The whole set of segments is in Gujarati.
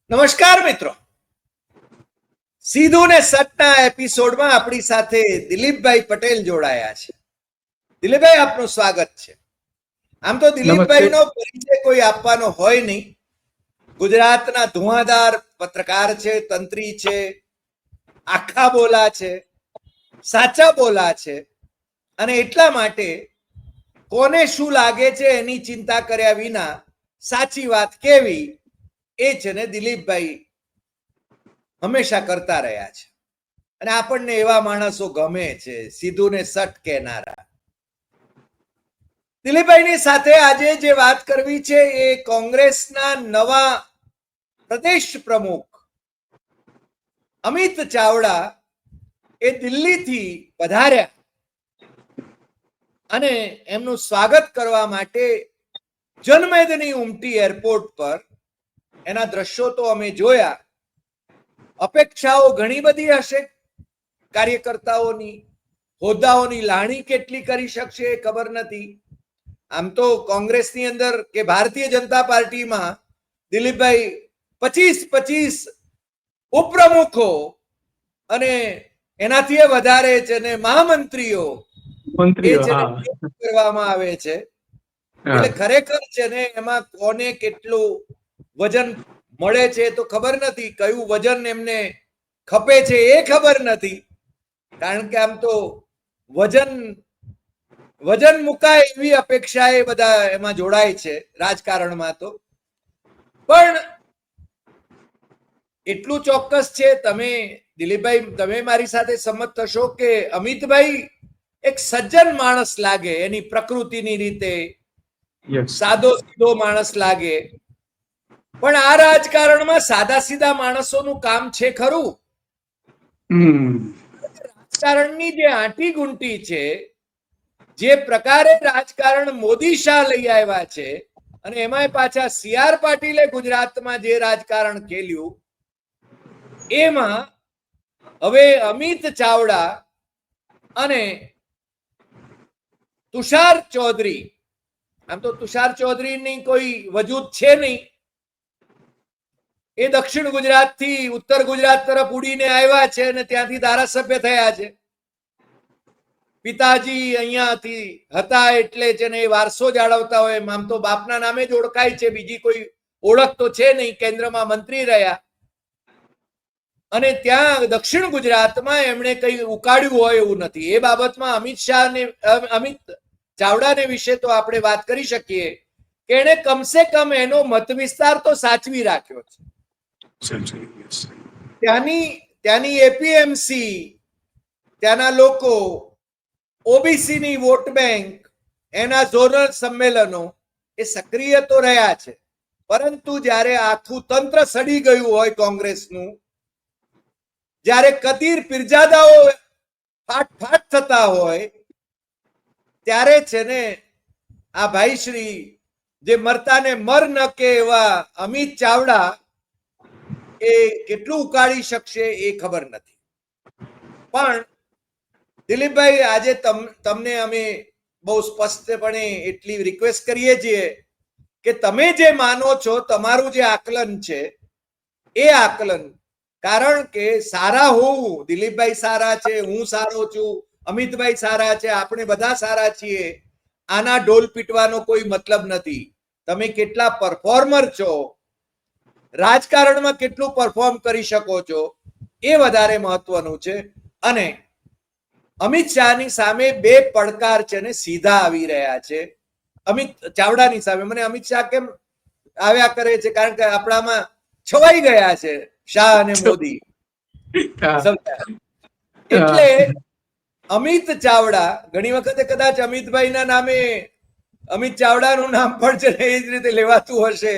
નમસ્કાર મિત્રો, સીધું ને સટના એપિસોડમાં આપણી સાથે દિલીપભાઈ પટેલ જોડાયા છે. દિલીપભાઈ, આપનું સ્વાગત છે. આમ તો દિલીપભાઈ નો પરિચય કોઈ આપવાનો હોય નહીં. ગુજરાતના ધુઆધાર પત્રકાર છે, તંત્રી છે, આખા બોલા છે, સાચા બોલા છે, અને એટલા માટે કોને શું લાગે છે એની ચિંતા કર્યા વિના સાચી વાત કેવી એ છે ને દિલીપભાઈ હંમેશા કરતા રહ્યા છે. અને આપણને એવા માણસો ગમે છે, સીધું ને સટ કહેનારા. દિલીપભાઈની સાથે આજે જે વાત કરવી છે એ કોંગ્રેસના નવા પ્રદેશ પ્રમુખ અમિત ચાવડા એ દિલ્હીથી પધાર્યા અને એમનું સ્વાગત કરવા માટે જનમેદની ઉમટી એરપોર્ટ પર એના દ્રશ્યો તો અમે જોયા. અપેક્ષાઓ ઘણી બધી હશે કાર્યકર્તાઓની, હોદ્દાઓની લાણી કેટલી કરી શકશે એ ખબર નથી. આમ તો કોંગ્રેસની અંદર કે ભારતીય જનતા પાર્ટીમાં દિલીપભાઈ 25 ઉપપ્રમુખો અને એનાથી વધારે છે ને મહામંત્રીઓ કરવામાં આવે છે. એટલે ખરેખર છે ને એમાં કોને કેટલું વજન મળે છે તો ખબર નથી, કયું વજન એમને ખપે છે એ ખબર નથી. કારણ કે આમ તો વજન મુકાય એવી અપેક્ષા એ બધા એમાં જોડાય છે રાજકારણમાં. તો પણ એટલું ચોક્કસ છે, તમે દિલીપભાઈ તમે મારી સાથે સંમત થશો કે અમિતભાઈ એક સજ્જન માણસ લાગે, એની પ્રકૃતિની રીતે સાદો સીધો માણસ લાગે. પણ આ રાજકારણમાં સાદા સીધા માણસોનું કામ છે ખરું? રાજકારણની જે આંટી ગુંટી છે, જે પ્રકારે રાજકારણ મોદી શાહ લઈ આવ્યા છે, અને એમાંય પાછા CR પાટીલે ગુજરાતમાં જે રાજકારણ ખેલ્યું, એમાં હવે અમિત ચાવડા અને તુષાર ચૌધરી, આમ તો તુષાર ચૌધરીની કોઈ વજૂદ છે નહીં, એ દક્ષિણ ગુજરાતથી ઉત્તર ગુજરાત તરફ ઉડીને આવ્યા છે અને ત્યાંથી ધારાસભ્ય થયા છે. પિતાજી અહીંયાથી હતા એટલે છે ને એ વારસો જાળવતા હોય. આમ તો બાપના નામે જ ઓળખાય છે, બીજી કોઈ ઓળખ તો છે નહીં. કેન્દ્રમાં મંત્રી રહ્યા અને ત્યાં દક્ષિણ ગુજરાતમાં એમણે કઈ ઉકાળ્યું હોય એવું નથી. એ બાબતમાં અમિત ચાવડાને વિશે તો આપણે વાત કરી શકીએ કે એને કમસે કમ એનો મત વિસ્તાર તો સાચવી રાખ્યો છે. ત્યાંની એપીએમસી, ત્યાંના લોકો, ઓબીસી ની વોટ બેંક, એના ઝોનલ સંમેલનો એ સક્રિય તો રહ્યા છે. પરંતુ જ્યારે આખું તંત્ર સડી ગયું હોય કોંગ્રેસનું, જ્યારે કતીર પીરજાદાઓ ફાટ થતા હોય, ત્યારે છે ને આ ભાઈ શ્રી જે મરતાને મર ન કે એવા અમિત ચાવડા એ કેટલું ઉકાળી શકશે એ ખબર નથી. પણ દિલીપભાઈ, આજે તમને અમે બહુ સ્પષ્ટપણે એટલી રિક્વેસ્ટ કરીએ છીએ કે તમે જે માનો છો, તમારું જે આકલન છે એ આકલન, કારણ કે સારા હોવું, દિલીપભાઈ સારા છે, હું સારો છું, અમિતભાઈ સારા છે, આપણે બધા સારા છીએ, આના ઢોલ પીટવાનો કોઈ મતલબ નથી. તમે કેટલા પરફોર્મર છો, રાજકારણમાં કેટલું પરફોર્મ કરી શકો છો એ વધારે મહત્વનું છે. અને અમિત શાહની સામે બે પડકાર છે ને સીધા આવી રહ્યા છે. અમિત ચાવડાની સામે મને અમિત શાહ કેમ આવ્યા કરે છે? કારણ કે આપણામાં છવાઈ ગયા છે શાહ અને મોદી. એટલે અમિત ચાવડા, ઘણી વખતે કદાચ અમિતભાઈના નામે અમિત ચાવડાનું નામ પણ છે એ જ રીતે લેવાતું હશે.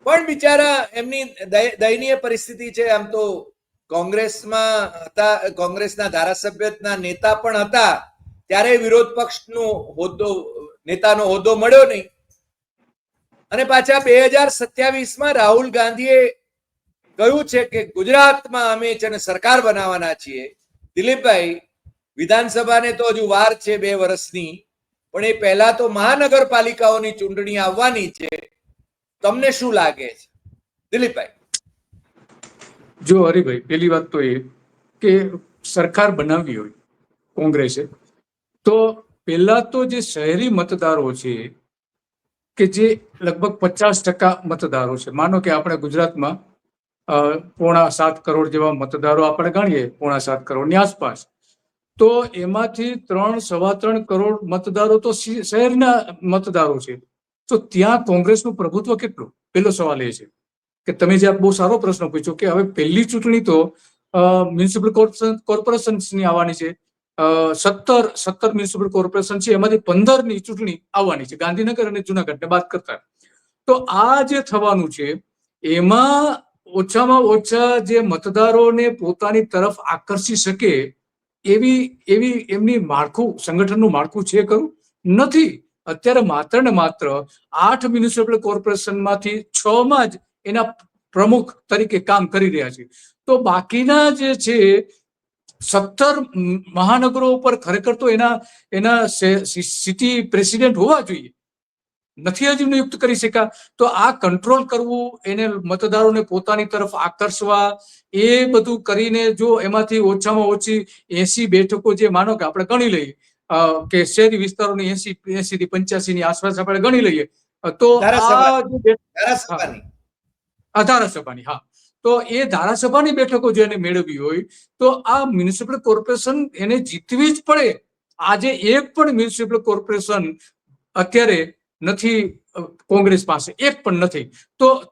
પણ બિચારા એમની દયનીય પરિસ્થિતિ છે. આમ તો કોંગ્રેસમાં હતા, કોંગ્રેસના ધારાસભ્યના નેતા પણ હતા, ત્યારે વિરોધ પક્ષનો નેતાનો હોદ્દો મળ્યો નહીં. અને પાછા 2027માં રાહુલ ગાંધીએ કહ્યું છે કે ગુજરાતમાં અમે છે ને સરકાર બનાવવાના છીએ. દિલીપભાઈ, વિધાનસભાને તો હજુ વાર છે 2 વર્ષની, પણ એ પહેલા તો મહાનગરપાલિકાઓની ચૂંટણી આવવાની છે. તમને શું લાગે છે દિલીપભાઈ? જો હરિભાઈ, પેલી વાત તો એ કે સરકાર બનાવવી હોય કોંગ્રેસે તો પહેલા તો જે શહેરી મતદારો છે કે જે લગભગ 50% મતદારો છે, માનો કે આપણે ગુજરાતમાં 6.25 કરોડ જેવા મતદારો આપણે ગણીએ, 6.25 કરોડની આસપાસ, તો એમાંથી 3-3.25 કરોડ મતદારો તો શહેરના મતદારો છે. તો ત્યાં કોંગ્રેસનું પ્રભુત્વ કેટલું? પેલો સવાલ એ છે કે તમે જે બહુ સારો પ્રશ્ન પૂછ્યો કે હવે પહેલી ચૂંટણી તો મ્યુનિસિપલ કોર્પોરેશન્સની આવવાની છે. 17 મ્યુનિસિપલ કોર્પોરેશન છે, એમાંથી 15ની ચૂંટણી આવવાની છે, ગાંધીનગર અને જુનાગઢને બાદ કરતા. તો આ જે થવાનું છે એમાં ઓછામાં ઓછા જે મતદારોને પોતાની તરફ આકર્ષી શકે એવી એમની સંગઠનનું માળખું છે ખરું? નથી. અત્યારે માત્ર ને માત્ર 8 મ્યુનિસિપલ કોર્પોરેશનમાંથી 6માં જ એના પ્રમુખ તરીકે કામ કરી રહ્યા છે. તો બાકીના જે છે 17 મહાનગરો ઉપર ખરેખર તો એના સિટી પ્રેસિડેન્ટ હોવા જોઈએ, નથી હજુ નિયુક્ત કરી શક્યા. તો આ કંટ્રોલ કરવું, એને મતદારોને પોતાની તરફ આકર્ષવા, એ બધું કરીને જો એમાંથી ઓછામાં ઓછી 80 બેઠકો જે માનો કે આપણે ગણી લઈએ કે શહેરી વિસ્તારોની 80 થી 85ની આસપાસ આપણે ગણી લઈએ તો ધારાસભાની, હા, તો એ ધારાસભાની બેઠકો જો એને મેળવવી હોય તો આ મ્યુનિસિપલ કોર્પોરેશન એને જીતવી જ પડે. આજે એક પણ મ્યુનિસિપલ કોર્પોરેશન અત્યારે નથી કોંગ્રેસ પાસે, એક પણ નથી.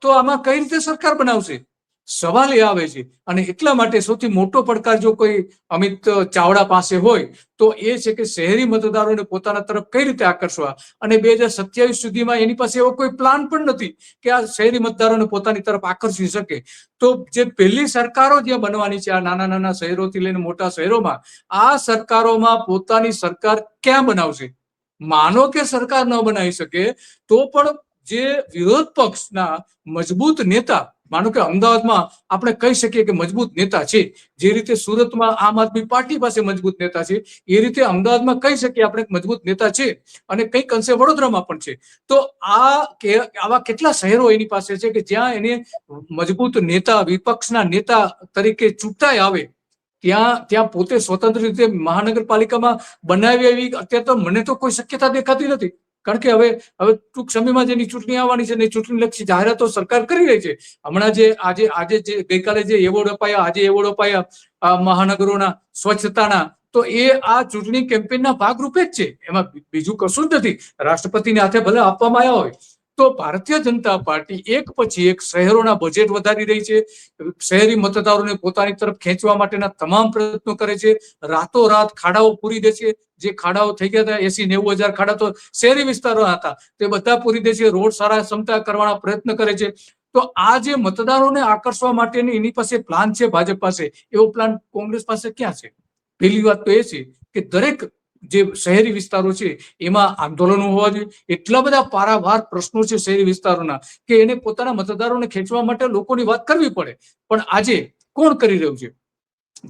તો આમાં કઈ રીતે સરકાર બનાવશે? સવાલ એ આવે છે. અને એટલા માટે સૌથી મોટો પડકાર જો કોઈ અમિત ચાવડા પાસે હોય તો એ છે કે શહેરી મતદારોને પોતાના તરફ કઈ રીતે આકર્ષવા. અને 2027 સુધીમાં એની પાસે એવો કોઈ પ્લાન પણ નથી કે આ શહેરી મતદારોને પોતાની તરફ આકર્ષી શકે. તો જે પહેલી સરકારો જે બનવાની છે આ નાના નાના શહેરોથી લઈને મોટા શહેરોમાં, આ સરકારોમાં પોતાની સરકાર ક્યાં બનાવશે? માનો કે સરકાર ન બનાવી શકે તો પણ જે વિરોધ પક્ષના મજબૂત નેતા, માનો કે અમદાવાદમાં આપણે કહી શકીએ કે મજબૂત નેતા છે, જે રીતે સુરતમાં આમ આદમી પાર્ટી પાસે મજબૂત નેતા છે, એ રીતે અમદાવાદમાં કહી શકીએ આપણે મજબૂત નેતા છે, અને કંઈક અંશે વડોદરામાં પણ છે. તો આવા કેટલા શહેરો એની પાસે છે કે જ્યાં એને મજબૂત નેતા, વિપક્ષના નેતા તરીકે ચૂંટાઈ આવે, ત્યાં પોતે સ્વતંત્ર રીતે મહાનગરપાલિકામાં બનાવી એવી અત્યારે તો મને તો કોઈ શક્યતા દેખાતી નથી. કારણ કે હવે ટૂંક સમયમાં જેની ચૂંટણી આવવાની છે ને ચૂંટણીલક્ષી જાહેરાતો સરકાર કરી રહી છે. હમણાં જે આજે જે ગઈકાલે જે એવોર્ડ અપાયા, આજે એવોર્ડ અપાયા મહાનગરોના સ્વચ્છતાના, તો એ આ ચૂંટણી કેમ્પેનના ભાગરૂપે જ છે. એમાં બીજું કશું જ નથી. રાષ્ટ્રપતિને હાથે ભલે આપવામાં આવ્યા હોય. તો ભારતીય જનતા પાર્ટી એક પછી એક શહેરોના બજેટ વધારી રહી છે, શહેરી મતદારોને પોતાની તરફ ખેંચવા માટેના તમામ પ્રયત્નો કરે છે. રાતોરાત ખાડાઓ પૂરી દે છે. જે ખાડાઓ થઈ ગયા હતા 80-90 હજાર ખાડા તો શહેરી વિસ્તારોના હતા, તે બધા પૂરી દે છે. રોડ સારા ક્ષમતા કરવાના પ્રયત્ન કરે છે. તો આ જે મતદારોને આકર્ષવા માટેની એની પાસે પ્લાન છે ભાજપ પાસે, એવો પ્લાન કોંગ્રેસ પાસે ક્યાં છે? પહેલી વાત તો એ છે કે દરેક જે શહેરી વિસ્તારો છે એમાં આંદોલનો હોવા જોઈએ. એટલા બધા પારાવાર પ્રશ્નો છે શહેરી વિસ્તારોના કે એને પોતાના મતદારોને ખેંચવા માટે લોકોની વાત કરવી પડે. પણ આજે કોણ કરી રહ્યું છે?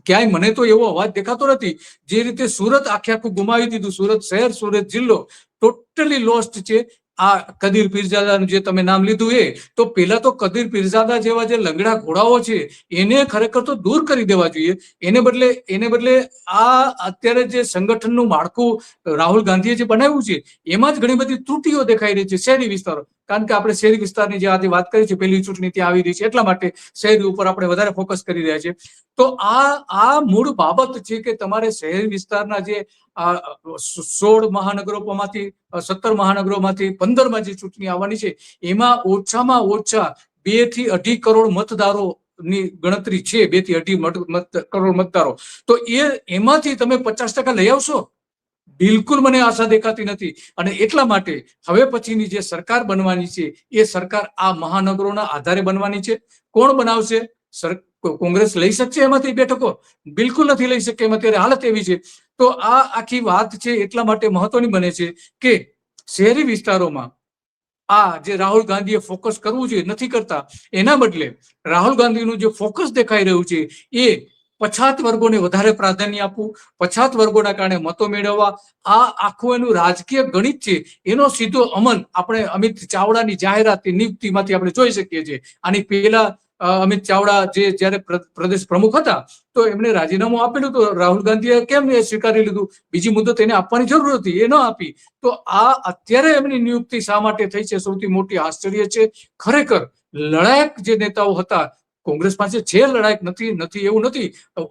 ક્યાંય મને તો એવો અવાજ દેખાતો નથી. જે રીતે સુરત આખું ગુમાવી દીધું, સુરત શહેર, સુરત જિલ્લો ટોટલી લોસ્ટ છે. આ કદીર પીરજાદાનું જે તમે નામ લીધું એ, તો પેલા તો કદીર પીરજાદા જેવા જે લંગડા ઘોડાઓ છે એને ખરેખર તો દૂર કરી દેવા જોઈએ. એને બદલે આ અત્યારે જે સંગઠનનું માળખું રાહુલ ગાંધીએ જે બનાવ્યું છે એમાં જ ઘણી બધી ત્રુટીઓ દેખાઈ રહી છે શહેરી વિસ્તારો. કારણ કે આપણે શહેરી વિસ્તારની જે આજે વાત કરી છે, પહેલી ચૂંટણી ત્યાં આવી રહી છે, એટલા માટે શહેરી ઉપર આપણે વધારે ફોકસ કરી રહ્યા છીએ. તો આ મૂળ બાબત છે કે તમારે શહેરી વિસ્તારના જે 16 મહાનગરોમાંથી 17 મહાનગરોમાંથી 15માં જે ચૂંટણી આવવાની છે એમાં ઓછામાં ઓછા 2 થી 2.5 કરોડ મતદારોની ગણતરી છે. 2 થી 2.5 કરોડ મતદારો. તો એમાંથી તમે 50% લઈ આવશો? બિલકુલ મને આશા દેખાતી નથી. અને એટલા માટે હવે પછીની જે સરકાર બનવાની છે એ સરકાર આ મહાનગરોના આધારે બનવાની છે. કોણ બનાવશે? કોંગ્રેસ લઈ શકશે એમાંથી બેઠકો? બિલકુલ નથી લઈ શકે. એમાં અત્યારે હાલત એવી છે. તો આ આખી વાત છે એટલા માટે મહત્વની બને છે કે શહેરી વિસ્તારોમાં આ જે રાહુલ ગાંધીએ ફોકસ કરવું જોઈએ નથી કરતા. એના બદલે રાહુલ ગાંધીનું જે ફોકસ દેખાઈ રહ્યું છે એ પછાત વર્ગોને વધારે પ્રાધાન્ય આપવું, પછાત વર્ગોના કારણે મતો મેળવવા, આ આખું એનું રાજકીય ગણિત છે. એનો સીધો અમલ આપણે અમિત ચાવડાની જાહેરાતની નિયુક્તિમાંથી આપણે જોઈ શકીએ છીએ. આની પહેલા અમિત ચાવડા જ્યારે પ્રદેશ પ્રમુખ હતા તો એમણે રાજીનામું આપેલું, તો રાહુલ ગાંધીએ કેમ એ સ્વીકારી લીધું? બીજી મુદત એને આપવાની જરૂર હતી, એ ન આપી. તો આ અત્યારે એમની નિયુક્તિ શા માટે થઈ છે, સૌથી મોટી આશ્ચર્ય છે. ખરેખર લડાયક જે નેતાઓ હતા કોંગ્રેસ પાસે છે, લડાયક નથી એવું નથી.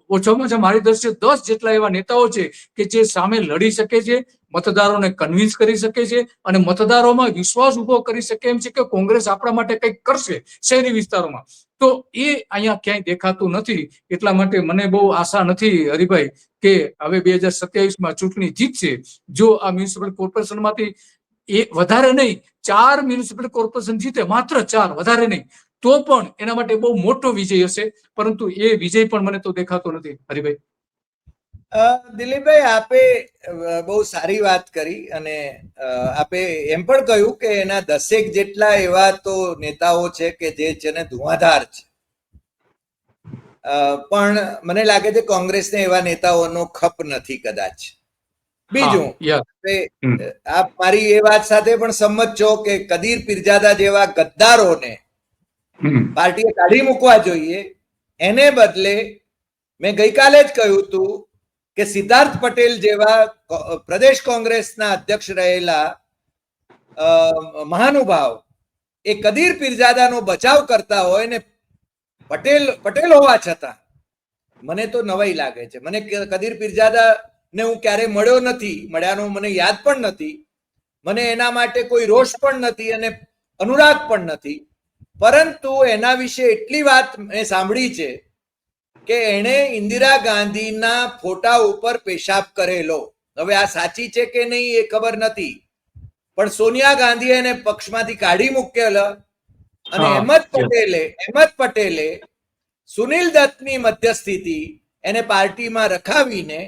ઓછામાં ઓછા મારી દ્રષ્ટિએ 10 જેટલા એવા નેતાઓ છે કે જે સામે લડી શકે છે, મતદારોને કન્વિન્સ કરી શકે છે અને મતદારોમાં વિશ્વાસ ઉભો કરી શકે એમ છે કે કોંગ્રેસ આપણા માટે કંઈક કરશે શહેરી વિસ્તારોમાં. તો એ અહીંયા ક્યાંય દેખાતું નથી. એટલા માટે મને બહુ આશા નથી હરિભાઈ કે હવે 2027માં ચૂંટણી જીતશે. જો આ મ્યુનિસિપલ કોર્પોરેશનમાંથી વધારે નહીં 4 મ્યુનિસિપલ કોર્પોરેશન જીતે, માત્ર 4, વધારે નહીં, તો પણ એના માટે બહુ મોટો વિજય હશે. પરંતુ એ વિજય પણ મને તો દેખાતો નથી હરિભાઈ. દિલીપભાઈ, આપે બહુ સારી વાત કરી અને આપે એમ પણ કહ્યું કે એના 10 જેટલા એવા તો નેતાઓ છે કે જે છે ને ધુઆધાર છે. પણ મને લાગે છે કોંગ્રેસને એવા નેતાઓનો ખપ નથી કદાચ. બીજું, આપ મારી એ વાત સાથે પણ સંમત છો કે કદીર પીરજાદા જેવા ગદ્દારોને પાર્ટીએ કાઢી મૂકવા જોઈએ. એને બદલે મેં ગઈકાલે જ કહ્યું હતું કે સિદ્ધાર્થ પટેલ જેવા પ્રદેશ કોંગ્રેસના અધ્યક્ષ રહેલા મહાનુભાવ એ કદીર પીરજાદાનો બચાવ કરતા હોય ને પટેલ હોવા છતાં મને તો નવાઈ લાગે છે. મને કદીર પીરજાદા ને હું ક્યારે મળ્યો નથી, મળ્યાનો મને યાદ પણ નથી. મને એના માટે કોઈ રોષ પણ નથી અને અનુરાગ પણ નથી. પરંતુ એના વિશે એટલી વાત મેં સાંભળી છે કે એણે ઇન્દિરા ગાંધીના ફોટા ઉપર પેશાબ કરેલો. હવે આ સાચી છે કે નહીં એ ખબર નથી, પણ સોનિયા ગાંધીએ એને પક્ષમાંથી કાઢી મૂકેલા અને અહેમદ પટેલે સુનિલ દત્તની મધ્યસ્થીથી એને પાર્ટીમાં રખાવીને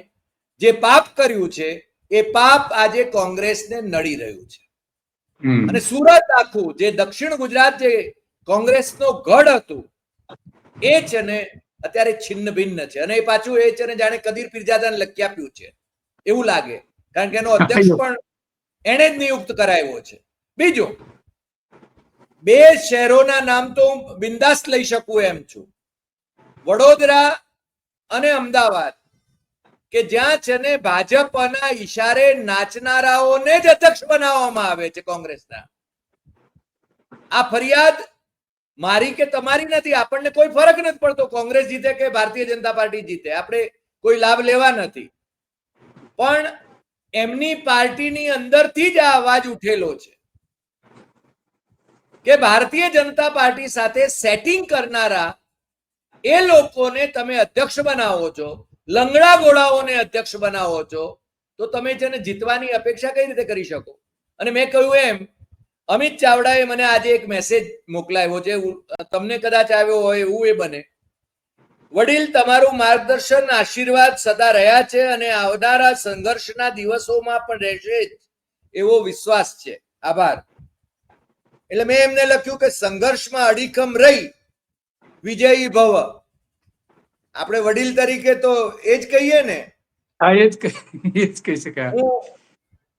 જે પાપ કર્યું છે એ પાપ આજે કોંગ્રેસને નડી રહ્યું છે. અને સુરત આખું જે દક્ષિણ ગુજરાત જે કોંગ્રેસનો ગઢ હતું એ છે ને અત્યારે છિન્ન ભિન્ન છે. અને એ પાછું એ છે ને જાણે કદીર પીરજાદાને લખી આપ્યું છે એવું લાગે, કારણ કે એનો અધ્યક્ષ પણ એને જ નિયુક્ત કરાયો છે. બીજું, 2 શહેરોના નામ તો હું બિંદાસ લઈ શકું એમ છું, વડોદરા અને અમદાવાદ, કે જ્યાં છે ને ભાજપના ઈશારે નાચનારાઓને જ અધ્યક્ષ બનાવવામાં આવે છે કોંગ્રેસના. આ ફરિયાદ મારી કે તમારી નથી, આપણને કોઈ ફરક નથી પડતો કોંગ્રેસ જીતે કે ભારતીય જનતા પાર્ટી જીતે, આપણે કોઈ લાભ લેવા નથી. પણ એમની પાર્ટીની અંદરથી જ આ અવાજ ઉઠેલો છે કે ભારતીય જનતા પાર્ટી સાથે સેટિંગ કરનારા એ લોકોને તમે અધ્યક્ષ બનાવો છો, લંગડા ગોળાઓને અધ્યક્ષ બનાવો છો, તો તમે જેને જીતવાની અપેક્ષા કઈ રીતે કરી શકો? અને મેં કહ્યું એમ, અમિત ચાવડાએ મને આજે એક મેસેજ મોકલાવ્યો છે, તમને કદાચ આવ્યો હોય એવું એ બને. વડીલ, તમારું માર્ગદર્શન આશીર્વાદ સદા રહ્યા છે અને આવનારા સંઘર્ષના દિવસોમાં પણ રહેશે જ એવો વિશ્વાસ છે. આભાર. એટલે મેં એમને લખ્યું કે સંઘર્ષમાં અડીખમ રહી વિજયી ભવ. આપણે વડીલ તરીકે તો એ જ કહીએ ને.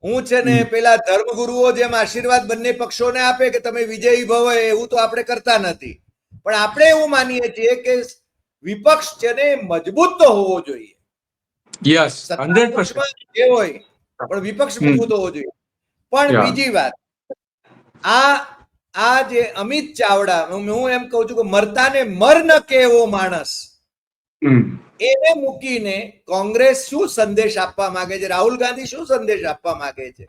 હું છે ને પેલા ધર્મગુરુઓ જેમ આશીર્વાદ બંને પક્ષોને આપે કે તમે વિજયી ભવ, એવું તો આપણે કરતા નથી. પણ આપણે એવું માનીએ છીએ કે વિપક્ષ છે ને મજબૂત તો હોવો જોઈએ. યસ, 100% જે હોય પણ વિપક્ષ મજબૂત હોવો જોઈએ. પણ બીજી વાત, આ જે અમિત ચાવડા, હું એમ કહું છું કે મરતાને મર ન કે એવો માણસ, એને મૂકીને કોંગ્રેસ શું સંદેશ આપવા માંગે છે? રાહુલ ગાંધી શું સંદેશ આપવા માંગે છે?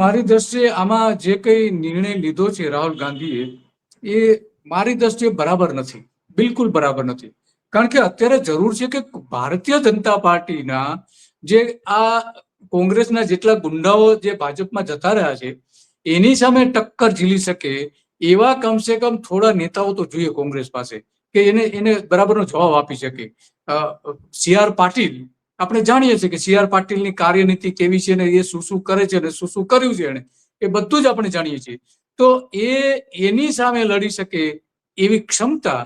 મારી દ્રષ્ટિએ આમાં જે કઈ નિર્ણય લીધો છે રાહુલ ગાંધીએ, એ મારી દ્રષ્ટિએ બરાબર નથી, બિલકુલ બરાબર નથી. કારણ કે અત્યારે જરૂર છે કે ભારતીય જનતા પાર્ટીના જે આ કોંગ્રેસના જેટલા ગુંડાઓ જે ભાજપમાં જતા રહ્યા છે એની સામે ટક્કર ઝીલી શકે એવા કમસે કમ થોડા નેતાઓ તો જોઈએ કોંગ્રેસ પાસે કે એને બરાબરનો જવાબ આપી શકે. CR પાટીલ, આપણે જાણીએ છીએ કે CR પાટીલની કાર્યનીતિ કેવી છે ને એ શું કરે છે ને શું કર્યું છે એને, એ બધું જ આપણે જાણીએ છીએ. તો એની સામે લડી શકે એવી ક્ષમતા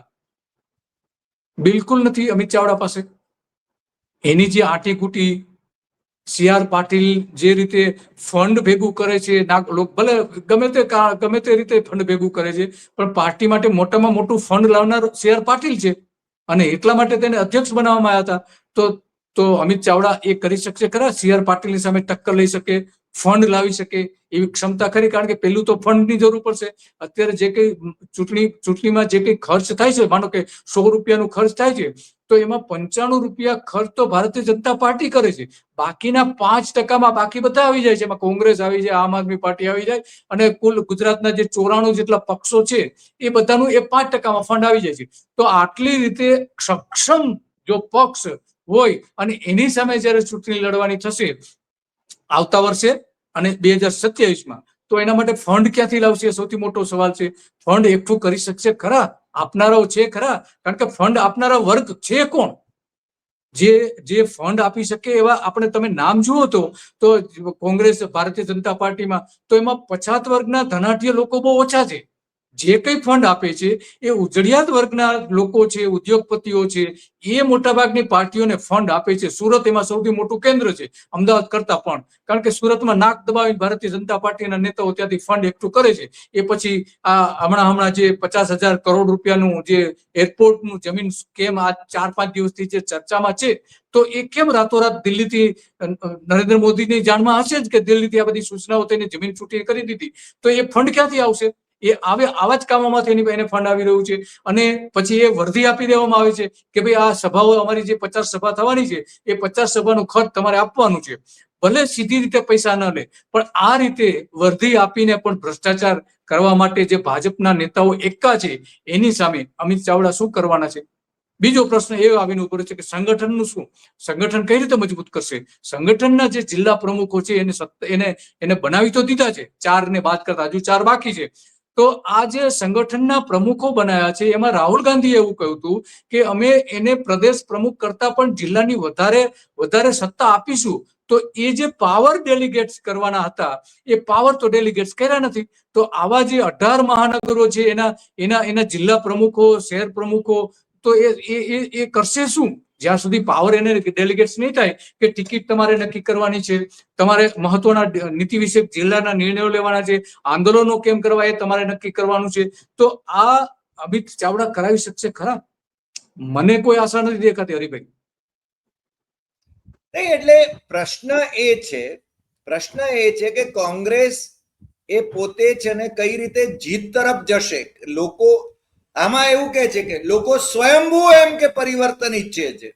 બિલકુલ નથી અમિત ચાવડા પાસે. એની જે આંટીઘૂંટી સી.આર. પાટીલ જે રીતે ફંડ ભેગું કરે છે, ભલે ગમે તે રીતે ફંડ ભેગું કરે છે, પણ પાર્ટી માટે મોટામાં મોટું ફંડ લાવનાર સી.આર. પાટીલ છે અને એટલા માટે તેને અધ્યક્ષ બનાવવામાં આવ્યા હતા. તો અમિત ચાવડા એ કરી શકશે ખરા? સી.આર. પાટીલની સામે ટક્કર લઈ શકે, ફંડ લાવી શકે એવી ક્ષમતા ખરી? કારણ કે પેલું તો ફંડની જરૂર પડશે. અત્યારે જે કઈ ચૂંટણીમાં જે કઈ ખર્ચ થાય છે, માનો કે 100 રૂપિયાનું ખર્ચ થાય છે, તો એમાં 95 રૂપિયા ખર્ચ તો ભારતીય જનતા પાર્ટી કરે છે. બાકીના 5% બાકી બધા આવી જાય છે. એમાં કોંગ્રેસ આવી જાય, આમ આદમી પાર્ટી આવી જાય અને કુલ ગુજરાતના જે 94 જેટલા પક્ષો છે એ બધાનું એ 5%માં ફંડ આવી જાય છે. તો આટલી રીતે સક્ષમ જો પક્ષ હોય અને એની સામે જયારે ચૂંટણી લડવાની થશે આવતા વર્ષે અને 2027માં, તો એના માટે ફંડ ક્યાંથી લાવશે? સૌથી મોટો સવાલ છે. ફંડ એકઠું કરી શકશે ખરા? આપનારાઓ છે ખરા? કારણ કે ફંડ આપનારા વર્ગ છે કોણ? જે ફંડ આપી શકે એવા આપણે તમે નામ જુઓ તો કોંગ્રેસ, ભારતીય જનતા પાર્ટીમાં તો એમાં પછાત વર્ગના ધનાઢ્ય લોકો બહુ ઓછા છે. જે કઈ ફંડ આપે છે એ ઉજળિયાત વર્ગના લોકો છે, ઉદ્યોગપતિઓ છે, એ મોટાભાગની પાર્ટીઓને ફંડ આપે છે. સુરત એમાં સૌથી મોટું કેન્દ્ર છે, અમદાવાદ કરતા પણ. કારણ કે સુરતમાં નાક દબાવી ભારતીય જનતા પાર્ટીના નેતાઓ ત્યાંથી ફંડ એકઠું કરે છે. એ પછી આ હમણાં જે 50,000 કરોડ રૂપિયાનું જે એરપોર્ટનું જમીન સ્કેમ આ 4-5 દિવસથી જે ચર્ચામાં છે, તો એ કેમ રાતોરાત દિલ્હીથી નરેન્દ્ર મોદીની જાણમાં હશે જ કે દિલ્હીથી આ બધી સૂચનાઓ થઈને જમીન છૂટી કરી દીધી. તો એ ફંડ ક્યાંથી આવશે? એ આવા જ કામોમાંથી એને ફંડ આવી રહ્યું છે. અને પછી એ વર્દી આપી દેવામાં આવે છે કે ભાઈ આ સભાઓ, અમારી જે 50 સભા થવાની છે એ 50 સભાનું ખર્ચ તમારે આપવાનું છે. ભલે સીધી રીતે પૈસા ન લે, પણ આ રીતે વર્દી આપીને પણ ભ્રષ્ટાચાર કરવા માટે જે ભાજપના નેતાઓ એકા છે, એની સામે અમિત ચાવડા શું કરવાના છે? બીજો પ્રશ્ન એ આવીને ઉભો છે કે સંગઠનનું શું? સંગઠન કઈ રીતે મજબૂત કરશે? સંગઠનના જે જિલ્લા પ્રમુખો છે એને બનાવી તો દીધા છે, 4 ને બાદ કરતા હજુ 4 બાકી છે. તો આ જે સંગઠનના પ્રમુખો બનાવ્યા છે એમાં રાહુલ ગાંધીએ એવું કહ્યું હતું કે અમે એને પ્રદેશ પ્રમુખ કરતા પણ જિલ્લાની વધારે સત્તા આપીશું. તો એ જે પાવર ડેલિગેટ્સ કરવાના હતા એ પાવર તો ડેલિગેટ્સ કર્યા નથી. તો આવા જે 18 મહાનગરો છે એના જિલ્લા પ્રમુખો, શહેર પ્રમુખો, તો એ કરશે શું જ્યાં સુધી પાવર એને ડેલિગેટ્સ નહીં થાય કે ટિકિટ તમારે નક્કી કરવાની છે, તમારે મહત્વના નીતિ વિષયક જિલ્લાના નિર્ણયો લેવાના છે, આંદોલનો કેમ કરવા એ તમારે નક્કી કરવાનું છે. તો આ અમિત ચાવડા કરાવી શકશે ખરા? મને કોઈ આશા નથી દેખાતી હરિભાઈ. નહીં, એટલે પ્રશ્ન એ છે કે કોંગ્રેસ એ પોતે છે ને કઈ રીતે જીત તરફ જશે. લોકો આમાં એવું કે છે કે લોકો સ્વયંભૂ એમ કે પરિવર્તન ઈચ્છે છે.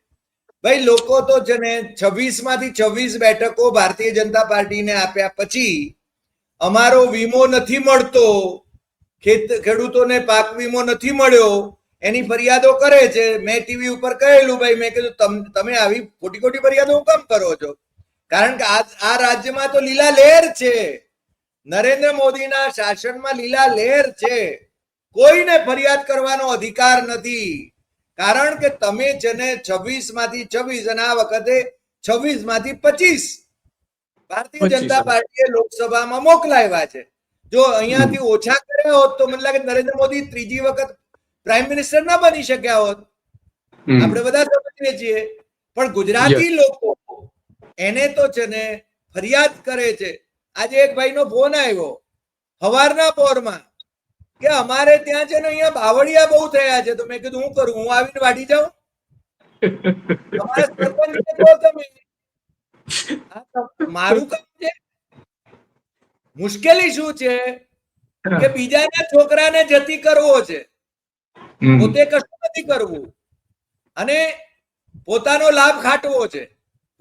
ભાઈ, લોકો તો છે ને 26માંથી 26 બેઠકો ભારતીય જનતા પાર્ટીને આપ્યા પછી અમારો વીમો નથી મળતો, ખેડૂતોને પાક વીમો નથી મળ્યો, એની ફરિયાદો કરે છે. મેં ટીવી ઉપર કહેલું, ભાઈ, મેં કીધું તમે આવી ખોટી ખોટી ફરિયાદો કેમ કરો છો? કારણ કે આ રાજ્યમાં તો લીલા લહેર છે. નરેન્દ્ર મોદીના શાસનમાં લીલા લહેર છે. કોઈને ફરિયાદ કરવાનો અધિકાર નથી. કારણ કે તમે છે ને 26માંથી 26 અને આ વખતે 26માંથી 25 ભારતીય જનતા પાર્ટીએ લોકસભામાં મોકલાવ્યા છે. જો અહીંયાથી ઓછા કર્યા હોત તો મને લાગે નરેન્દ્ર મોદી ત્રીજી વખત પ્રાઇમ મિનિસ્ટર ના બની શક્યા હોત. આપણે બધા સમજીએ છીએ. પણ ગુજરાતી લોકો એને તો છે ને ફરિયાદ કરે છે. આજે એક ભાઈનો ફોન આવ્યો સવારના પોરમાં કે અમારે ત્યાં છે ને અહીંયા બાવળિયા બહુ થયા છે. તો મેં કીધું હું કરું? હું આવીને વાઢી જાઉં? તમારા સરપંચને કહો તમે. મારું કામ છે? મુશ્કેલી શું છે કે બીજાના છોકરાને જતી કરવો છે, પોતે કશું નથી કરવું અને પોતાનો લાભ ખાટવો છે.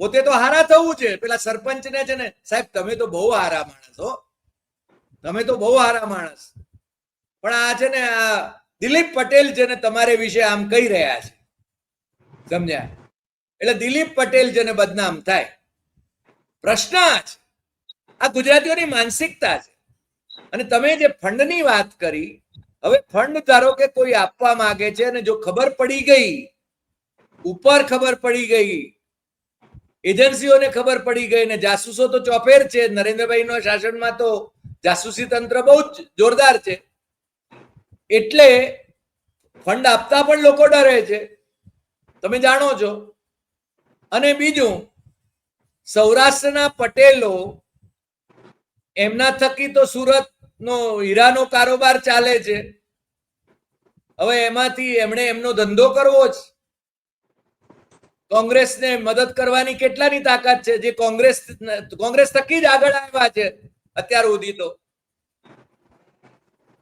પોતે તો હારા થવું છે. પેલા સરપંચને છે ને, સાહેબ તમે તો બહુ હારા માણસ હો, તમે તો બહુ હારા માણસ, પણ આ છે ને આ દિલીપ પટેલ છે ને તમારે વિશે આમ કહી રહ્યા છે, સમજ્યા? એટલે દિલીપ પટેલ છે ને બદનામ થાય. પ્રશ્ન છે આ ગુજરાતીઓની માનસિકતા છે. અને તમે જે ફંડની વાત કરી, હવે ફંડ ધારો કે કોઈ આપવા માંગે છે અને જો ખબર પડી ગઈ, ઉપર ખબર પડી ગઈ, એજન્સીઓને ખબર પડી ગઈ, ને જાસૂસો તો ચોફેર છે. નરેન્દ્રભાઈના શાસનમાં તો જાસૂસી તંત્ર બહુ જ જોરદાર છે. એટલે ફંડ આપતા પણ લોકો ડરે છે. તમે જાણો છો. અને બીજું, સૌરાષ્ટ્રના પટેલો, એમના થકી તો સુરતનો હીરાનો કારોબાર ચાલે છે. હવે એમાંથી એમણે એમનો ધંધો કરવો જ. કોંગ્રેસને મદદ કરવાની કેટલાની તાકાત છે, જે કોંગ્રેસ થકી જ આગળ આવ્યા છે અત્યાર સુધી તો.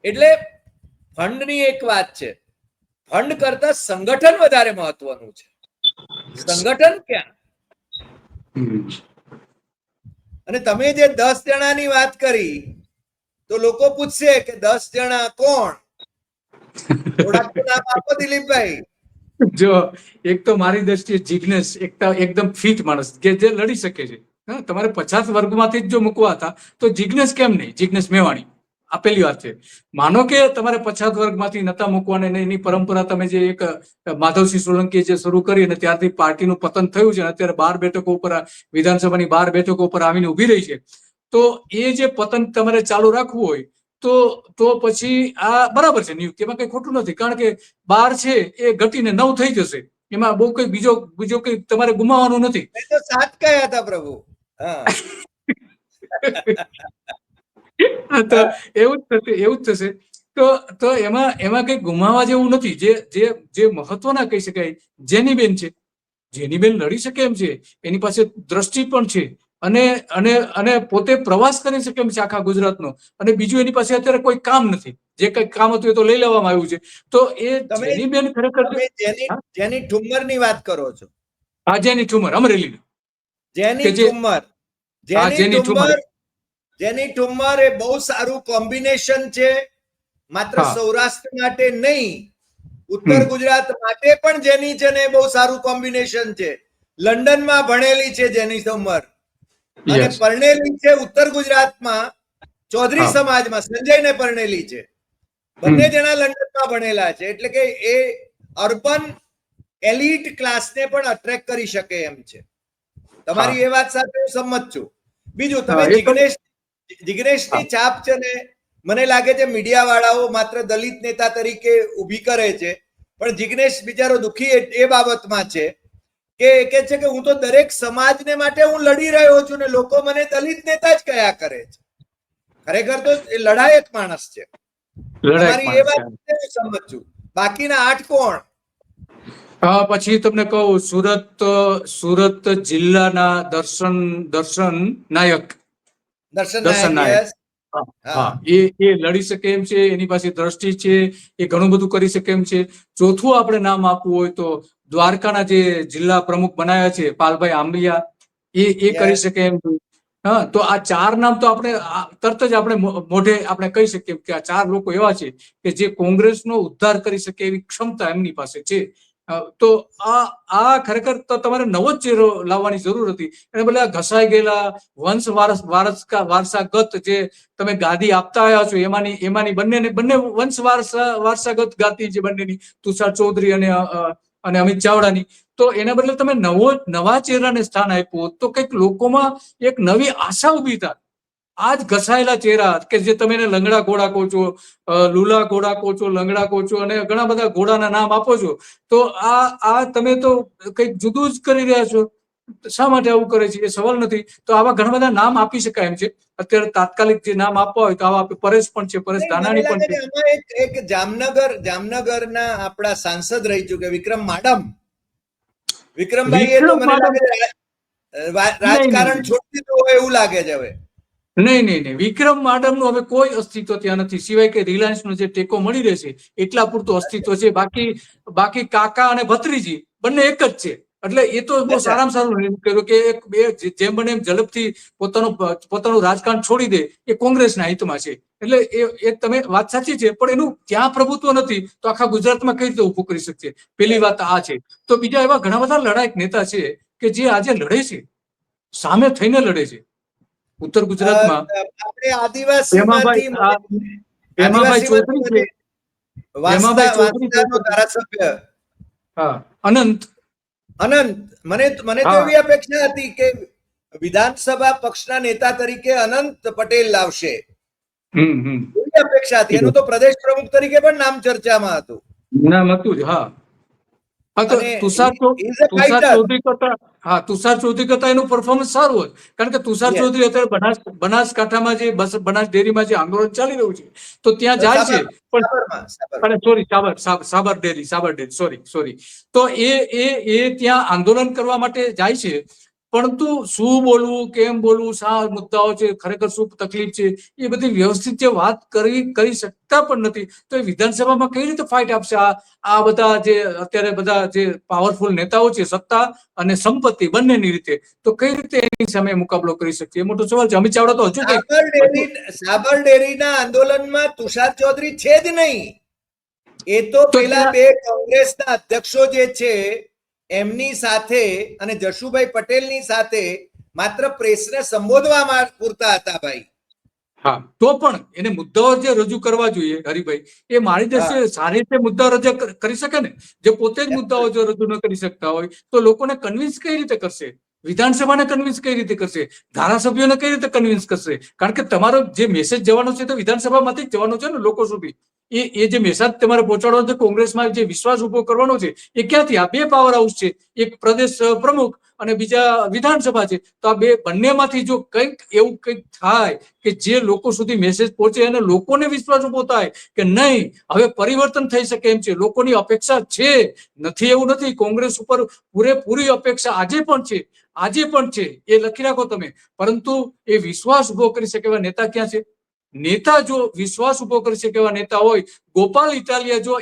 એટલે ફંડની એક વાત છે, ફંડ કરતા સંગઠન વધારે મહત્વનું છે. સંગઠન ક્યાં? અને તમે જે 10 જણાની વાત કરી, તો લોકો પૂછશે કે 10 જણા કોણ? થોડાક તો નામ આપો દિલીપભાઈ. જો એક તો મારી દ્રષ્ટિએ જિગ્નેશ એકદમ ફિટ માણસ કે જે લડી શકે છે. તમારે 50 વર્ગમાંથી જ જો મૂકવા હતા તો જિગ્નેશ કેમ નહીં? જિગ્નેશ મેવાણી, આ પહેલી વાત છે. માનો કે તમારે 50 વર્ગમાંથી નતા મૂકવાને, એની પરંપરા તમે જે એક માધવસિંહ સોલંકી જે શરૂ કરી અને ત્યારથી પાર્ટીનું પતન થયું છે, અત્યારે 12 બેઠકો ઉપર, વિધાનસભાની 12 બેઠકો ઉપર આવીને ઉભી રહી છે. તો એ જે પતન તમારે ચાલુ રાખવું હોય તો પછી આ બરાબર છે, નિયુક્તિમાં કઈ ખોટું નથી. કારણ કે 12 છે એ ઘટીને 9 થઈ જશે, એમાં બહુ કઈ બીજો કઈ તમારે ગુમાવવાનું નથી. મેં તો 7 કયા હતા પ્રભુ. તો એવું જ થશે. તો એમાં કઈ ગુમાવવા જેવું નથી. જે મહત્વના કહી શકાય, જેનીબેન છે, જેનીબેન લડી શકે એમ છે, એની પાસે દ્રષ્ટિ પણ છે, અને પોતે પ્રવાસ કરી શકે એમ છે આખા ગુજરાતનો. અને બીજું, એની પાસે અત્યારે કોઈ કામ નથી. જે કઈ કામ હતું એ તો લઈ લેવામાં આવ્યું છે. તો એ જેનીબેન ખરેખર જેની ઠુમ્મરની વાત કરો છો? હા, જેની ઠુમ્મર, અમરેલી. જેની ઠુમ્મર એ બહુ સારું કોમ્બિનેશન છે. માત્ર સૌરાષ્ટ્ર માટે નહીં, ઉત્તર ગુજરાત માટે પણ જેની છે ને બહુ સારું કોમ્બિનેશન છે. લંડનમાં ભણેલી છે જેની ઠુમ્મર, અને પરણેલી છે ઉત્તર ગુજરાતમાં ચૌધરી સમાજમાં, સંજયને પરણેલી છે. બંને જણા લંડનમાં ભણેલા છે. એટલે કે એ અર્બન એલિટ ક્લાસને પણ અટ્રેક્ટ કરી શકે એમ છે. તમારી એ વાત સાથે હું સંમત છું. બીજું, તમે જિગ્નેશની છાપ છે ને, મને લાગે છે મીડિયા વાળાઓ માત્ર દલિત નેતા તરીકે ઊભી કરે છે, પણ જિગ્નેશ બિચારો દુખી એ બાબતમાં છે કે છે કે હું તો દરેક સમાજને માટે હું લડી રહ્યો છું ને લોકો મને દલિત નેતા જ કયા કરે છે. ખરેખર તો એ લડાયક માણસ છે. તમારી એ વાત હું સંમત છું. બાકીના 8 કોણ? પછી તમને કહું, સુરત જિલ્લાના દર્શન નાયક. હા, એ લડી શકે એમ છે. એની પાસે દ્રષ્ટિ છે, એ ઘણું બધું કરી શકે એમ છે. ચોથું આપણે નામ આપવું હોય તો દ્વારકાના જે જિલ્લા પ્રમુખ બનાવ્યા છે, પાલભાઈ આંબલિયા, એ કરી શકે એમ છે. હા, તો આ 4 નામ તો આપણે તરત જ આપણે મોઢે આપણે કહી શકીએ કે આ 4 લોકો એવા છે કે જે કોંગ્રેસનો ઉદ્ધાર કરી શકે એવી ક્ષમતા એમની પાસે છે. તો આ ખરેખર તો તમારે નવો જ ચહેરો લાવવાની જરૂર હતી. એને બદલે આ ઘસાઈ ગયેલા વારસાગત જે તમે ગાદી આપતા આવ્યા છો, એમાંની બંને વારસાગત ગાદી છે બંનેની, તુષાર ચૌધરી અને અમિત ચાવડાની. તો એના બદલે તમે નવા ચહેરાને સ્થાન આપ્યું તો કંઈક લોકોમાં એક નવી આશા ઉભી થાય. આ જ ઘસાયેલા ચહેરા કે જે તમે એને લંગડા ઘોડા કહો છો, લુલા ઘોડા કહો છો, લંગડા કહો છો, અને ઘણા બધા ઘોડાના નામ આપો છો, તો આ તમે તો કંઈક જુદું જ કરી રહ્યા છો. શા માટે આવું કરે છે એ સવાલ નથી. તો આવા ઘણા બધા નામ આપી શકાય એમ છે. અત્યારે તાત્કાલિક જે નામ આપવા હોય તો આવા પરેશ પણ છે, પરેશ ધાનાણી પણ છે. એક જામનગરના આપણા સાંસદ રહી ચૂકે વિક્રમ માડમ. વિક્રમભાઈ તો મને લાગે છે રાજકારણ છોડી દીધું હોય એવું લાગે છે હવે. નહીં, વિક્રમ માડમનું હવે કોઈ અસ્તિત્વ ત્યાં નથી, સિવાય કે રિલાયન્સનો જે ટેકો મળી રહેશે એટલા પૂરતું અસ્તિત્વ છે. બાકી કાકા અને ભત્રીજી બંને એક જ છે. એટલે એ તો બહુ સારામાં સારું કર્યું કે જેમ બને એમ ઝડપથી પોતાનું રાજકારણ છોડી દે, એ કોંગ્રેસના હિતમાં છે. એટલે એ તમે વાત સાચી છે, પણ એનું ત્યાં પ્રભુત્વ નથી તો આખા ગુજરાતમાં કઈ રીતે ઉભું કરી શકશે? પેલી વાત આ છે. તો બીજા એવા ઘણા બધા લડાયક નેતા છે કે જે આજે લડે છે, સામે થઈને લડે છે. ઉત્તર ગુજરાતમાં આપણે આદિવાસીમાંથી હેમાભાઈ ચૌધરી છે, ધારાસભ્ય અનંત. મને તો એવી અપેક્ષા હતી કે વિધાનસભા પક્ષના નેતા તરીકે અનંત પટેલ લાવશે. એવી અપેક્ષા હતી. એનું તો પ્રદેશ પ્રમુખ તરીકે પણ નામ ચર્ચામાં હતું. નામ હતું જ. હા, હા તો અને Tushar he is a Tushar fighter. Chaudhary કરતા હા તુષાર ચૌધરી કરતા એનું પરફોર્મન્સ સારું હોય કારણ કે તુષાર Yes. ચૌધરી અત્યારે બનાસકાંઠામાં જે બનાસ ડેરીમાં જે આંદોલન ચાલી રહ્યું છે તો ત્યાં જાય છે પણ સાબરમાં. અને સોરી સાબર ડેરી સોરી તો એ ત્યાં આંદોલન કરવા માટે જાય છે પરંતુ શું બોલવું કેમ બોલવું શા મુદ્દાઓ છે ખરેખર શું તકલીફ છે એ બધી વ્યવસ્થિત જે વાત કરી શકતા પણ નથી તો એ વિધાનસભામાં કઈ રીતે ફાઇટ આપશે આ બધા જે અત્યારે બધા જે પાવરફુલ નેતાઓ છે સત્તા અને સંપત્તિ બંનેની રીતે તો કઈ રીતે એની સામે મુકાબલો કરી શકીએ એ મોટો સવાલ છે અમિત ચાવડા તો હજુ સાબર ડેરીના આંદોલનમાં તુષાર ચૌધરી છે જ નહીં. એ તો તો પેલા ત્યાં- બે કોંગ્રેસના અધ્યક્ષો જે છે એમની સાથે અને જશુભાઈ પટેલની સાથે માત્ર પ્રેસને સંબોધવા પૂરતા હતા ભાઈ. હા તો પણ એને મુદ્દાઓ જે રજૂ કરવા જોઈએ હરિભાઈ એ મારી દ્રષ્ટિએ સારી રીતે મુદ્દા રજૂ કરી શકે ને જે પોતે જ મુદ્દાઓ જો રજૂ ન કરી શકતા હોય તો લોકોને કન્વિન્સ કઈ રીતે કરશે વિધાનસભાને કન્વિન્સ કઈ રીતે કરશે ધારાસભ્યોને કઈ રીતે કન્વિન્સ કરશે કારણ કે તમારો જે મેસેજ જવાનો છે તો વિધાનસભામાંથી જ જવાનો છે ને લોકો સુધી એ જે મેસેજ તમારે પહોંચાડવાનો છે કોંગ્રેસમાં જે વિશ્વાસ ઉભો કરવાનો છે એ ક્યાંથી આ બે પાવર હાઉસ છે એક પ્રદેશ પ્રમુખ અને બીજા વિધાનસભા છે તો આ બંનેમાંથી જો કંઈક એવું કંઈક થાય કે જે લોકો સુધી મેસેજ પહોંચે અને લોકોને વિશ્વાસ ઉભો થાય કે નહીં હવે પરિવર્તન થઈ શકે એમ છે લોકોની અપેક્ષા છે નથી એવું નથી કોંગ્રેસ ઉપર પૂરેપૂરી અપેક્ષા આજે પણ છે એ લખી રાખો તમે પરંતુ એ વિશ્વાસ ઉભો કરી શકે એવા નેતા ક્યાં છે નેતા જો વિશ્વાસ ઉભો કરી શકે એવા નેતા હોય ગોપાલ ઇટાલિયા જો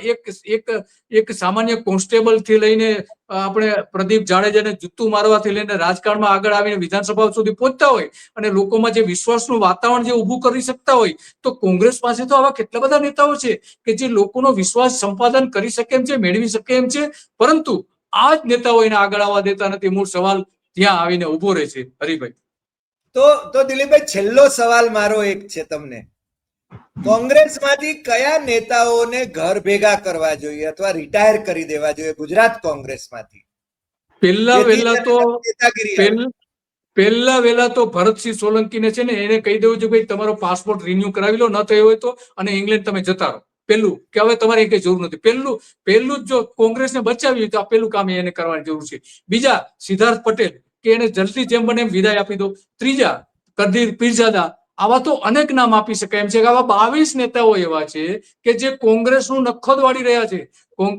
એક સામાન્ય કોન્સ્ટેબલ થી લઈને આપણે પ્રદીપ જાડેજાને જુત્તું મારવાથી લઈને રાજકારણમાં આગળ આવીને વિધાનસભા સુધી પહોંચતા હોય અને લોકોમાં જે વિશ્વાસનું વાતાવરણ જે ઊભું કરી શકતા હોય તો કોંગ્રેસ પાસે તો આવા કેટલા બધા નેતાઓ છે કે જે લોકોનો વિશ્વાસ સંપાદન કરી શકે એમ છે મેળવી શકે એમ છે પરંતુ આ જ નેતાઓ એને આગળ આવવા દેતા નથી મૂળ સવાલ ત્યાં આવીને ઉભો રહે છે હરિભાઈ તો દિલીપભાઈ છેલ્લો સવાલ મારો એક છે તમને કોંગ્રેસમાંથી કયા નેતાઓને ઘર ભેગા કરવા જોઈએ અથવા રિટાયર કરી દેવા જોઈએ ગુજરાત કોંગ્રેસમાંથી પહેલા વહેલા તો ભરતસિંહ સોલંકીને છે ને એને કહી દેવું છે ભાઈ તમારો પાસપોર્ટ રિન્યુ કરાવી લો ન થયો હોય તો અને ઇંગ્લેન્ડ તમે જતા રહો પહેલું કે હવે તમારે કઈ જરૂર નથી પહેલું જ જો કોંગ્રેસને બચાવી હોય તો આ પહેલું કામ એને કરવાની જરૂર છે બીજા સિદ્ધાર્થ પટેલ કે એને જલ્દી જેમ બને એમ વિદાય આપી દો ત્રીજા કદીર પીરજાદા આવા તો અનેક નામ આપી શકાય એમ છે કે આવા 22 નેતાઓ એવા છે કે જે કોંગ્રેસનું નખોદ વાળી રહ્યા છે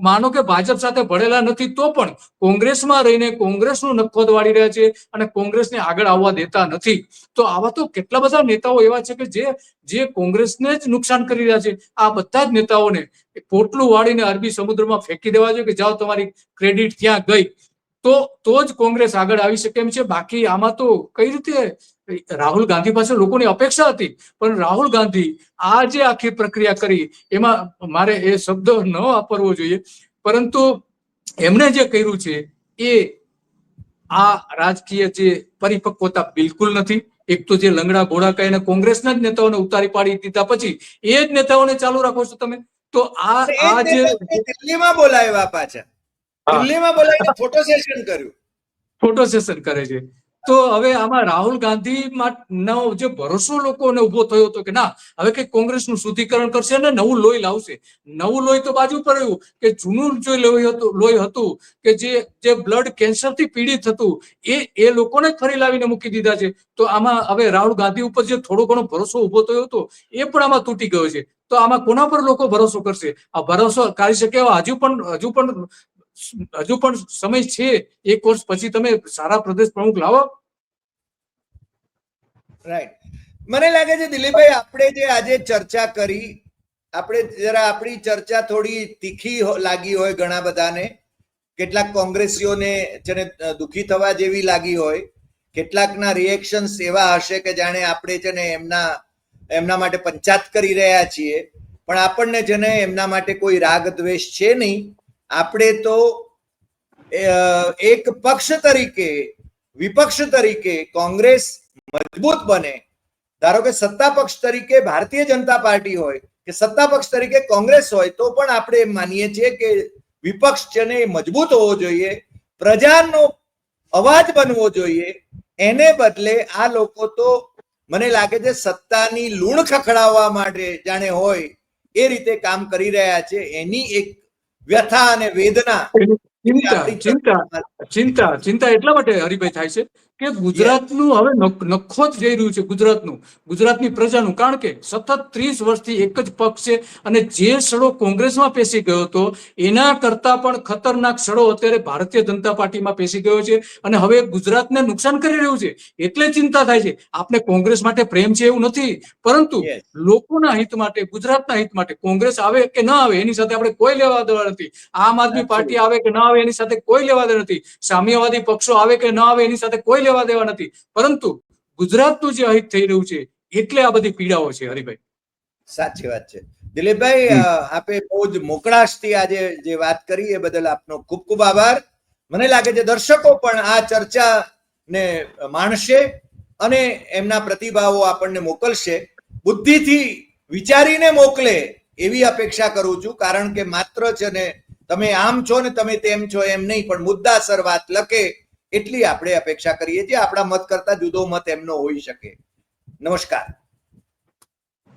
માનો કે ભાજપ સાથે ભળેલા નથી તો પણ કોંગ્રેસમાં રહીને કોંગ્રેસનું નખોદ વાળી રહ્યા છે અને કોંગ્રેસને આગળ આવવા દેતા નથી તો આવા તો કેટલા બધા નેતાઓ એવા છે કે જે કોંગ્રેસને જ નુકસાન કરી રહ્યા છે આ બધા જ નેતાઓને પોટલું વાળીને અરબી સમુદ્રમાં ફેંકી દેવા જોઈએ કે જાઓ તમારી ક્રેડિટ ત્યાં ગઈ તો જ કોંગ્રેસ આગળ આવી શકે એમ છે બાકી આમાં તો કઈ રીતે રાહુલ ગાંધી પાસે લોકોની અપેક્ષા હતી પણ રાહુલ ગાંધી આ જે આખી પ્રક્રિયા કરી એમાં મારે એ શબ્દ ન વાપરવો જોઈએ પરંતુ એમણે જે કર્યું છે એ આ રાજકીય જે પરિપક્વતા બિલકુલ નથી એક તો જે લંગડા ઘોડા કહીને કોંગ્રેસના જ નેતાઓને ઉતારી પાડી દીધા પછી એ જ નેતાઓને ચાલુ રાખો છો તમે તો આ જે દિલ્હીમાં બોલાવ્યા પાછા દિલ્હીમાં બોલાવીને ફોટો સેશન કર્યું ફોટો સેશન કરે છે તો હવે આમાં રાહુલ ગાંધીનો જે ભરોસો લોકોને ઉભો થયો હતો કે ના હવે કઈ કોંગ્રેસનું શુદ્ધિકરણ કરશે ને નવું લોહી લાવશે નવું લોહી તો બાજુ પર રહ્યું કે જૂનું જે લોહી હતું કે જે બ્લડ કેન્સરથી પીડિત હતું એ લોકોને ફરી લાવીને મૂકી દીધા છે તો આમાં હવે રાહુલ ગાંધી ઉપર જે થોડો ઘણો ભરોસો ઉભો થયો હતો એ પણ આમાં તૂટી ગયો છે તો આમાં કોના પર લોકો ભરોસો કરશે આ ભરોસો કરી શકે એવા હજુ પણ સમય છે એક વર્ષ પછી તમે સારા પ્રદેશ પ્રમુખ લાવો રાઈટ મને લાગે છે દિલીપભાઈ આપણે જે આજે ચર્ચા કરી આપણે જરા આપણી ચર્ચા થોડી તીખી લાગી હોય ઘણા બધાને કેટલાક કોંગ્રેસીઓને જેને દુઃખી થવા જેવી લાગી હોય કેટલાકના રિએક્શન્સ એવા હશે કે જાણે આપણે છે ને એમના માટે પંચાયત કરી રહ્યા છીએ પણ આપણને છે ને એમના માટે કોઈ રાગ દ્વેષ છે નહીં આપણે તો એક પક્ષ તરીકે વિપક્ષ તરીકે કોંગ્રેસ મજબૂત બને ધારો કે સત્તા પક્ષ તરીકે ભારતીય જનતા પાર્ટી હોય કે સત્તા પક્ષ તરીકે કોંગ્રેસ હોય તો પણ આપણે એમ માનીએ છીએ કે વિપક્ષ છે ને એ મજબૂત હોવો જોઈએ પ્રજાનો અવાજ બનવો જોઈએ એને બદલે આ લોકો તો મને લાગે છે સત્તાની લૂણ ખખડાવવા માટે જાણે હોય એ રીતે કામ કરી રહ્યા છે એની એક વ્યથા અને વેદના ચિંતા એટલા માટે હરિભાઈ થાય છે કે ગુજરાતનું હવે નખો જ જઈ રહ્યું છે, ગુજરાતની પ્રજાનું. કારણ કે સતત 30 વર્ષથી એક જ પક્ષ છે અને જે સડો કોંગ્રેસમાં પેસી ગયો હતો એના કરતા પણ ખતરનાક સડો અત્યારે ભારતીય જનતા પાર્ટીમાં પેસી ગયો છે અને હવે ગુજરાતને નુકસાન કરી રહ્યું છે. એટલે ચિંતા થાય છે. આપણે કોંગ્રેસ માટે પ્રેમ છે એવું નથી, પરંતુ Yes. લોકોના હિત માટે, ગુજરાતના હિત માટે કોંગ્રેસ આવે કે ના આવે એની સાથે આપણે કોઈ લેવા દેવા નથી. આમ આદમી પાર્ટી આવે કે ના આવે એની સાથે કોઈ લેવા દેવા નથી. સામ્યવાદી પક્ષો આવે કે ના આવે એની સાથે કોઈ લેવા દેવા નથી. પરંતુ ગુજરાતનું જે અહિત થઈ રહ્યું છે એટલે આ બધી પીડાઓ છે. હરિભાઈ, સાચી વાત છે. દિલીપભાઈ, આપે બહુ જ મોકળાશથી આજે જે વાત કરી એ બદલ આપનો ખૂબ ખૂબ આભાર. મને લાગે છે દર્શકો પણ આ ચર્ચાને માણશે અને એમના પ્રતિભાવો આપણને મોકલશે. બુદ્ધિથી વિચારીને મોકલે એવી અપેક્ષા કરું છું, કારણ કે માત્ર છે ને તમે આમ છો ને તમે તેમ છો એમ નહીં, પણ મુદ્દાસર વાત લખે એટલી આપણે અપેક્ષા કરીએ છીએ. આપણા મત કરતા જુદો મત એમનો હોઈ શકે. નમસ્કાર.